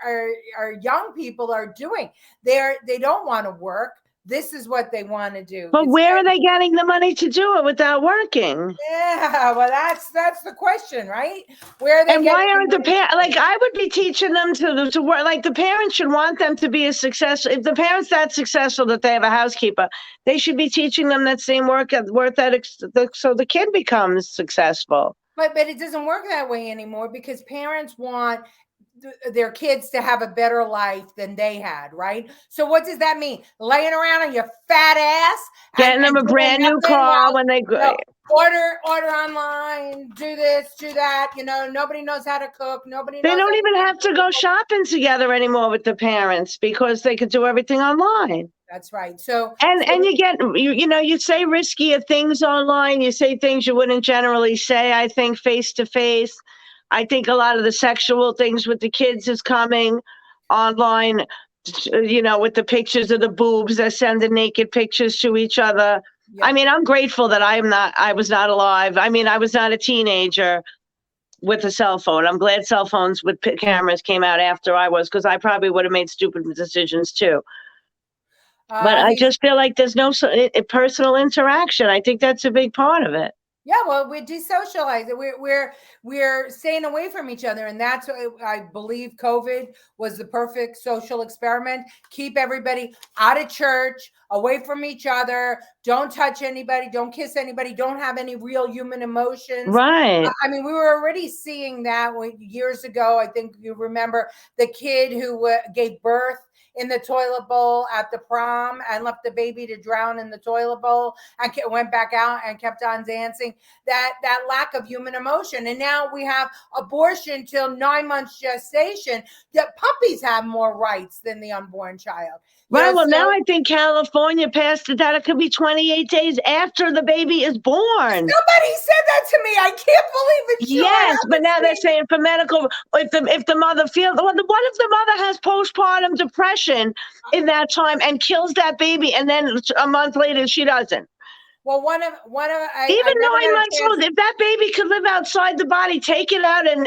young people are doing. They don't want to work. this is what they want to do. But where are they getting the money to do it without working? Yeah, well, that's the question, right? Where are they And getting why aren't the money? parents, like, I would be teaching them to work, like, the parents should want them to be a success. If the parents that successful that they have a housekeeper, they should be teaching them that same work ethic so the kid becomes successful. But it doesn't work that way anymore because parents want their kids to have a better life than they had, right? So what does that mean? Laying around on your fat ass, Getting them a brand new car when they go. Order online, do this, do that. Nobody knows how to cook. They don't even have to go shopping together anymore with the parents because they could do everything online. That's right. So and you get you say riskier things online. You say things you wouldn't generally say. I think face to face. I think a lot of the sexual things with the kids is coming online. With the pictures of the boobs, they're sending naked pictures to each other. Yeah. I mean, I'm grateful that I was not alive. I mean, I was not a teenager with a cell phone. I'm glad cell phones with cameras came out after I was, because I probably would have made stupid decisions too. But I just feel like there's no personal interaction. I think that's a big part of it. Yeah, well, we desocialize it. We're staying away from each other, and that's what I believe COVID was the perfect social experiment. Keep everybody out of church, away from each other. Don't touch anybody. Don't kiss anybody. Don't have any real human emotions. Right. I mean, we were already seeing that years ago. I think you remember the kid who gave birth in the toilet bowl at the prom and left the baby to drown in the toilet bowl and went back out and kept on dancing. That lack of human emotion. And now we have abortion till 9 months gestation. That puppies have more rights than the unborn child. Right. Well, now I think California passed it that it could be 28 days after the baby is born. Somebody said that to me. I can't believe it. Yes, but now they're saying for medical, if the mother feels, what if the mother has postpartum depression in that time and kills that baby, and then a month later she doesn't? Well, even 9 months old, if that baby could live outside the body, take it out, and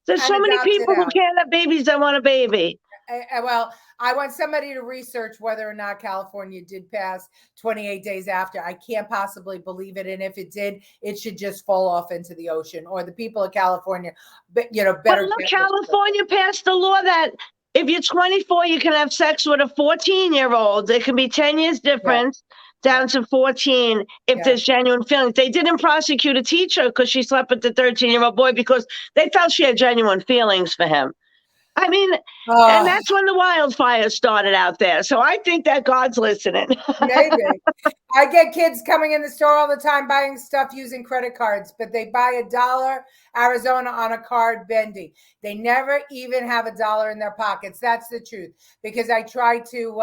there's so many people who can't have babies that want a baby. Well, I want somebody to research whether or not California did pass 28 days after. I can't possibly believe it. And if it did, it should just fall off into the ocean, or the people of California, better. But look, California passed a law that if you're 24, you can have sex with a 14-year-old. It can be 10 years difference. Yeah. Down to 14 if there's genuine feelings. They didn't prosecute a teacher because she slept with the 13-year-old boy because they felt she had genuine feelings for him. I mean, and that's when the wildfires started out there. So I think that God's listening. Maybe. I get kids coming in the store all the time buying stuff using credit cards, but they buy $1 Arizona on a card bendy. They never even have $1 in their pockets. That's the truth. Because I try to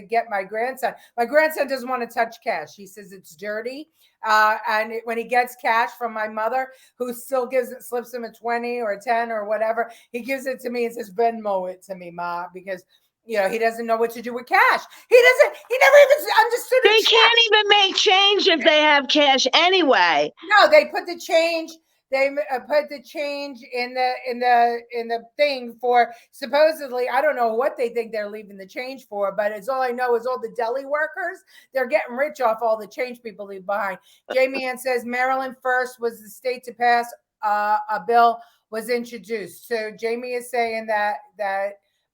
get my grandson. My grandson doesn't want to touch cash. He says it's dirty. And when he gets cash from my mother, who still slips him a 20 or a 10 or whatever, he gives it to me and says, Venmo it to me, Ma, because he doesn't know what to do with cash. He never even understood it. They can't even make change if they have cash anyway. No, they put the change. They put the change in the thing for supposedly, I don't know what they think they're leaving the change for, but it's all I know is all the deli workers, they're getting rich off all the change people leave behind. Jamie Ann says Maryland first was the state to pass a bill was introduced. So Jamie is saying that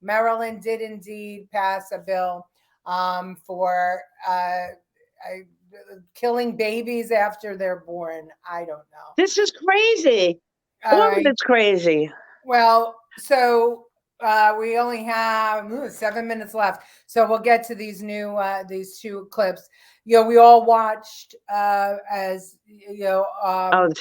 Maryland did indeed pass a bill for killing babies after they're born. I don't know. This is crazy. All of it's crazy. Well, so we only have 7 minutes left, so we'll get to these these two clips. We all watched Texas, Uvalde,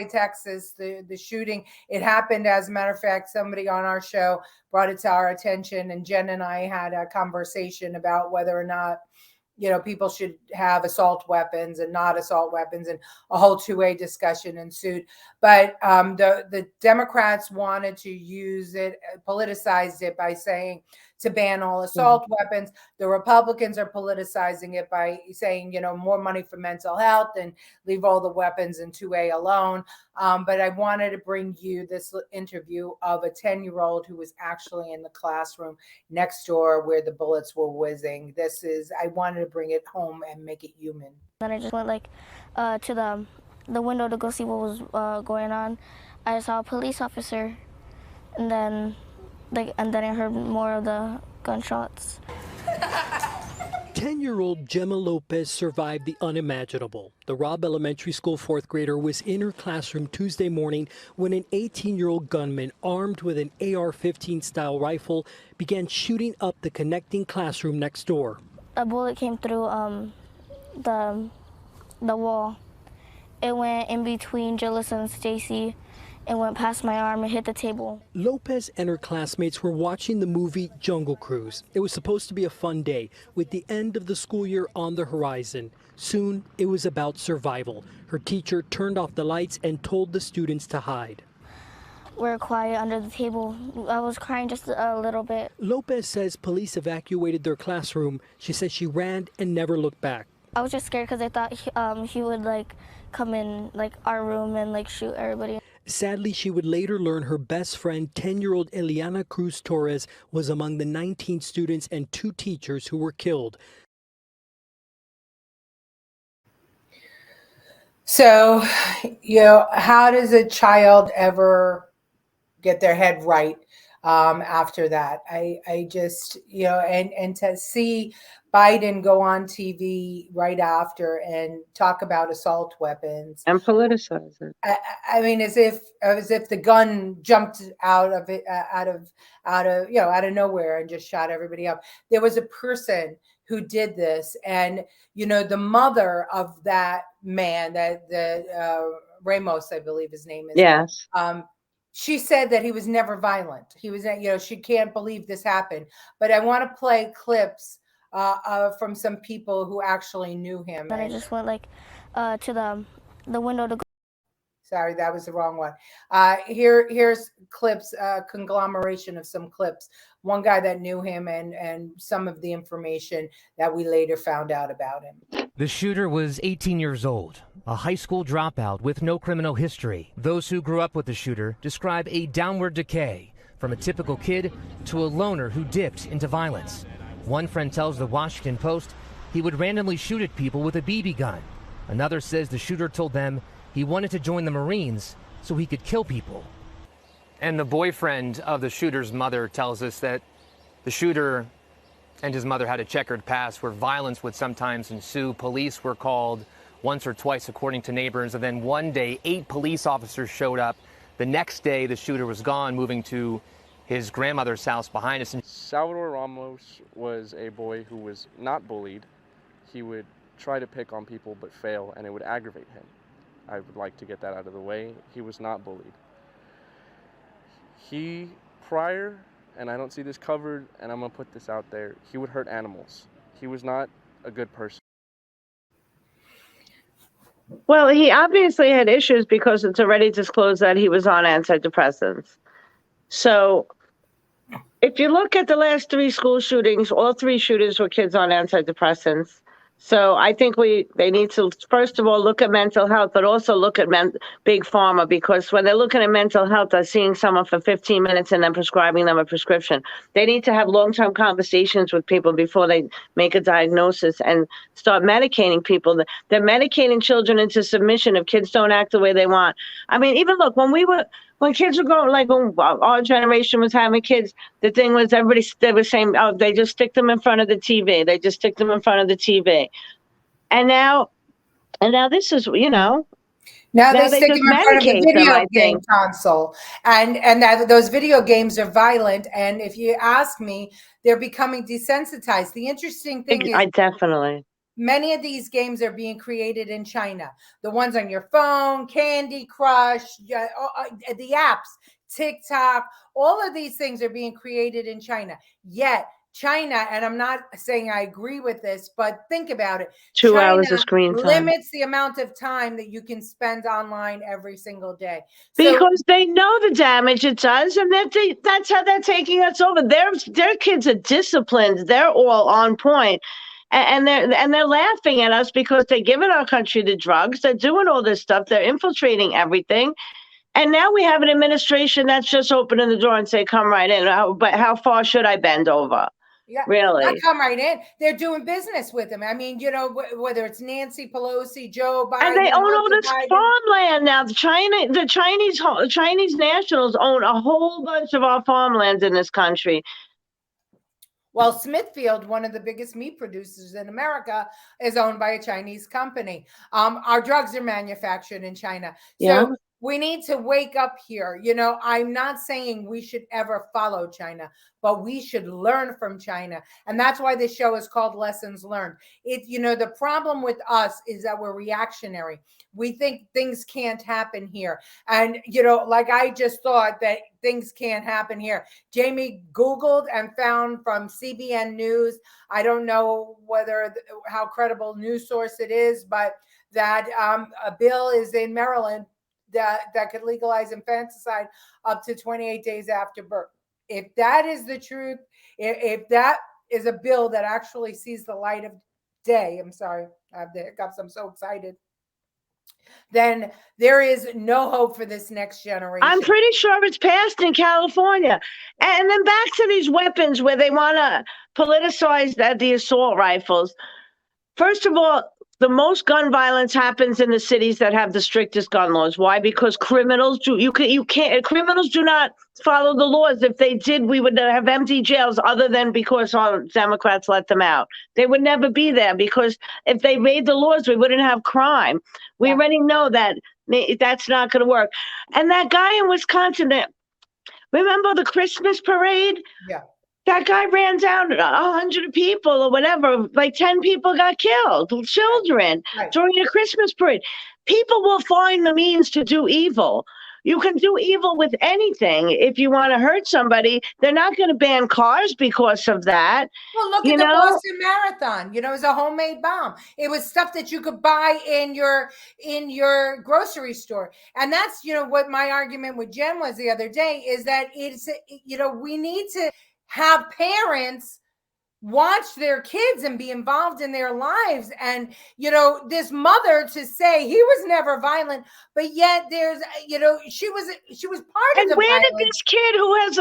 Texas, the shooting. It happened, as a matter of fact, somebody on our show brought it to our attention, and Jen and I had a conversation about whether or not people should have assault weapons and not assault weapons, and a whole two-way discussion ensued. But the Democrats wanted to use it, politicized it by saying to ban all assault weapons. The Republicans are politicizing it by saying, more money for mental health and leave all the weapons in 2A alone. But I wanted to bring you this interview of a 10-year-old who was actually in the classroom next door where the bullets were whizzing. I wanted to bring it home and make it human. Then I just went to the window to go see what was going on. I saw a police officer, and then I heard more of the gunshots. 10-year-old Gemma Lopez survived the unimaginable. The Robb Elementary School fourth grader was in her classroom Tuesday morning when an 18-year-old gunman armed with an AR-15 style rifle began shooting up the connecting classroom next door. A bullet came through the wall. It went in between Gillis and Stacy. It went past my arm and hit the table. Lopez and her classmates were watching the movie Jungle Cruise. It was supposed to be a fun day, with the end of the school year on the horizon. Soon, it was about survival. Her teacher turned off the lights and told the students to hide. We're quiet under the table. I was crying just a little bit. Lopez says police evacuated their classroom. She says she ran and never looked back. I was just scared because I thought he would come in our room and shoot everybody. Sadly, she would later learn her best friend, 10-year-old Eliana Cruz Torres, was among the 19 students and 2 teachers who were killed. So, how does a child ever get their head right after that? I just, and to see Biden go on TV right after and talk about assault weapons And politicize it. I mean, as if the gun jumped out of nowhere and just shot everybody up. There was a person who did this, and the mother of that man, that Ramos, I believe his name is. Yes. She said that he was never violent. He was, she can't believe this happened. But I want to play clips from some people who actually knew him. Then I just went to the window to go. Sorry, that was the wrong one. Here's clips, conglomeration of some clips. One guy that knew him and some of the information that we later found out about him. The shooter was 18 years old, a high school dropout with no criminal history. Those who grew up with the shooter describe a downward decay from a typical kid to a loner who dipped into violence. One friend tells the Washington Post he would randomly shoot at people with a BB gun. Another says the shooter told them he wanted to join the Marines so he could kill people. And the boyfriend of the shooter's mother tells us that the shooter and his mother had a checkered past where violence would sometimes ensue. Police were called once or twice, according to neighbors, and then one day 8 police officers showed up. The next day, the shooter was gone, moving to his grandmother's house behind us. Salvador Ramos was a boy who was not bullied. He would try to pick on people but fail, and it would aggravate him. I would like to get that out of the way. He was not bullied. He, prior, and I don't see this covered, and I'm going to put this out there, he would hurt animals. He was not a good person. Well, he obviously had issues because it's already disclosed that he was on antidepressants. So if you look at the last 3 school shootings, all 3 shooters were kids on antidepressants. So I think they need to, first of all, look at mental health, but also look at big pharma, because when they're looking at mental health, they're seeing someone for 15 minutes and then prescribing them a prescription. They need to have long-term conversations with people before they make a diagnosis and start medicating people. They're medicating children into submission if kids don't act the way they want. I mean, even look, when kids were growing, when our generation was having kids, the thing was they were saying, oh, they just stick them in front of the TV. They just stick them in front of the TV. And now this is, Now they stick them in front of the video game console. And those video games are violent. And if you ask me, they're becoming desensitized. The interesting thing is, definitely. Many of these games are being created in China. The ones on your phone, Candy Crush, the apps, TikTok, all of these things are being created in China. Yet China, and I'm not saying I agree with this, but think about it. 2 China hours of screen time. limits the amount of time that you can spend online every single day. Because they know the damage it does, and that's how they're taking us over. Their kids are disciplined. They're all on point. And they're laughing at us because they're giving our country the drugs. They're doing all this stuff. They're infiltrating everything. And now we have an administration that's just opening the door and say, come right in. But how far should I bend over? Yeah, really? not come right in. They're doing business with them. I mean, you know, whether it's Nancy Pelosi, Joe Biden, and they own all this Biden. farmland now. The Chinese nationals own a whole bunch of our farmlands in this country. Well, Smithfield, one of the biggest meat producers in America, is owned by a Chinese company. Our drugs are manufactured in China. So we need to wake up here. You know, I'm not saying we should ever follow China, but we should learn from China. And that's why this show is called Lessons Learned. You know, the problem with us is that we're reactionary. We think things can't happen here. And, you know, like I just thought that things can't happen here. Jamie Googled and found from CBN News, I don't know how credible news source it is, but that a bill is in Maryland that could legalize infanticide up to 28 days after birth. If that is the truth, if that is a bill that actually sees the light of day, I'm sorry, I have the hiccups, I'm so excited, then there is no hope for this next generation. I'm pretty sure it's passed in California. And then back to these weapons where they want to politicize the assault rifles. First of all, the most gun violence happens in the cities that have the strictest gun laws. Why? Because criminals criminals do not follow the laws. If they did, we would have empty jails, other than because our Democrats let them out. They would never be there, because if they made the laws, we wouldn't have crime. We already know that that's not going to work. And that guy in Wisconsin, remember the Christmas parade? Yeah. That guy ran down 100 people or whatever, like 10 people got killed, children, during a Christmas parade. People will find the means to do evil. You can do evil with anything. If you want to hurt somebody, they're not going to ban cars because of that. Well, look at the Boston Marathon. You know, it was a homemade bomb. It was stuff that you could buy in your grocery store. And that's, you know, what my argument with Jen was the other day, is that it's, you know, we need to have parents watch their kids and be involved in their lives. And, you know, this mother to say he was never violent, but yet there's, you know, she was part of the where violence. did this kid who has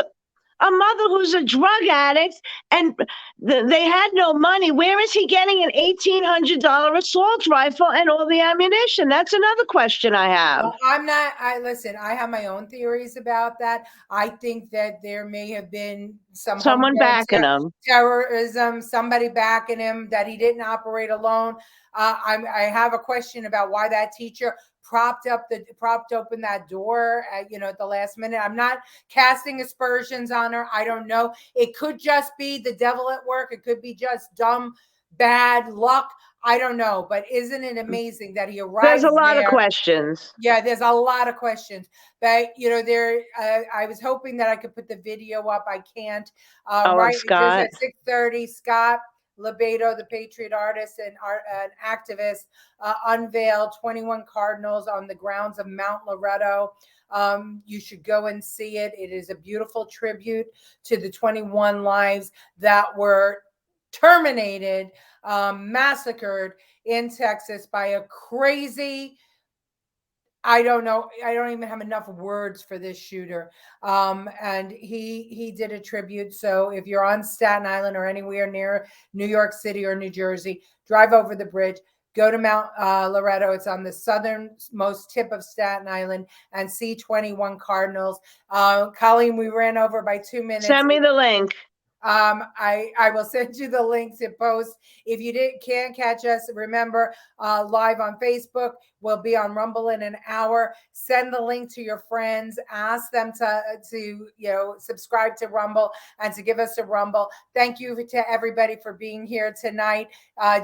a mother who's a drug addict and they had no money, where is he getting an $1,800 assault rifle and all the ammunition? That's another question I have. Well, listen, I have my own theories about that. I think that there may have been someone backing him, terrorism, somebody backing him, that he didn't operate alone. I have a question about why that teacher propped open that door at, you know, at the last minute. I'm not casting aspersions on her. I don't know. It could just be the devil at work. It could be just dumb, bad luck. I don't know. But isn't it amazing that he arrived? There's a lot of questions. Yeah, there's a lot of questions. But, you know, I was hoping that I could put the video up. I can't. Right, Scott. At 6:30, Scott Lebedo, the Patriot artist and an activist, unveiled 21 cardinals on the grounds of Mount Loretto. You should go and see it. It is a beautiful tribute to the 21 lives that were terminated, massacred in Texas by a crazy, I don't know. I don't even have enough words for this shooter. And he did a tribute. So if you're on Staten Island or anywhere near New York City or New Jersey, drive over the bridge, go to Mount Loretto. It's on the southernmost tip of Staten Island, and see 21 cardinals. Colleen, we ran over by 2 minutes. Send me the link. I will send you the link to post. If you can't catch us, remember, live on Facebook. We'll be on Rumble in an hour. Send the link to your friends. Ask them to you know, subscribe to Rumble and to give us a Rumble. Thank you to everybody for being here tonight.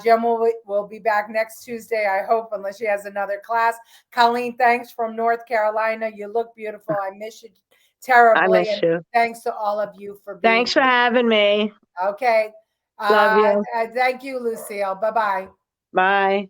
Jen will be back next Tuesday, I hope, unless she has another class. Colleen, thanks from North Carolina. You look beautiful. I miss you terribly. miss And you. thanks to all of you for being Thanks for having me. Okay. Love you. Thank you, Lucille. Bye-bye. Bye.